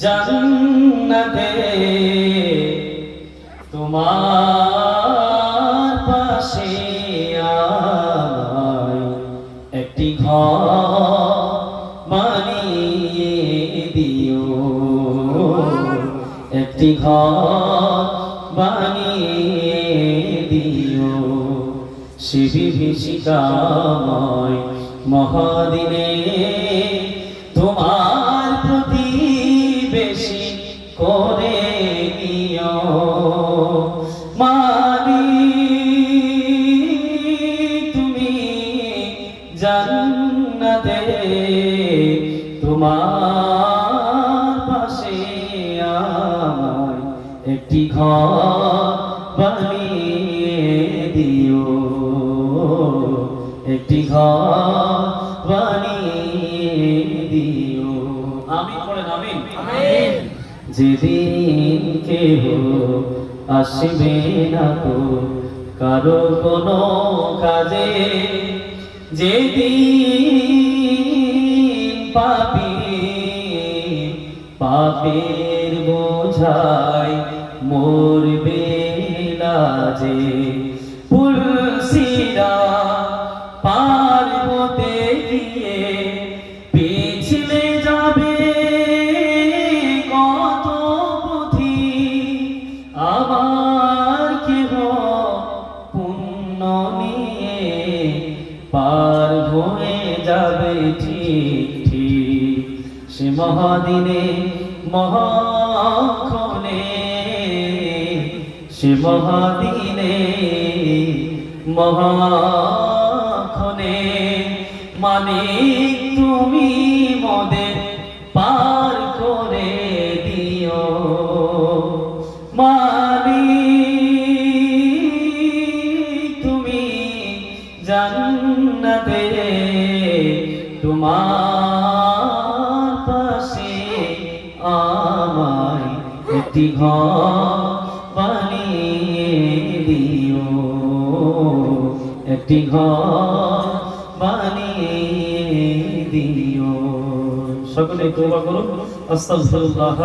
জান্নাতে তোমার পাশে আমায় একটি ঘর বানিয়ে দিও, একটি ঘর বানিয়ে দিও। সে বিভীষিকাময় মহাদিনে তোমার প্রতিবেশী করে নিও। মালিক তুমি জান্নাতে তোমার পাশে আমায় একটি ঘর বানিয়ে দিও, একটি ঘর বানিয়ে দিও। আমিন বলেন আমিন। আমিন। যেদিন কেহ আসবে না তো কারো কোনো কাজে, যেদিন পাপী পাপের বোঝায় মরবে লাজে, পুলসিরা পার হতে গিয়ে পিছলে যাবে কত পথি, আবার কেহ পুণ্য নিয়ে পার হয়ে যাবে ঠিক ঠিক। সে মহাদিনে মহাক্ষণে, সে মহাদিনে মহাক্ষণে মালিক তুমি মোদের পার করে দিও। মালিক তুমি জান্নাতে তোমার পাশে আমায় একটি ঘর বানিয়ে দিও, একটি ঘর বানিয়ে দিও। সকলে তওবা করুন। আস্তাগফিরুল্লাহ।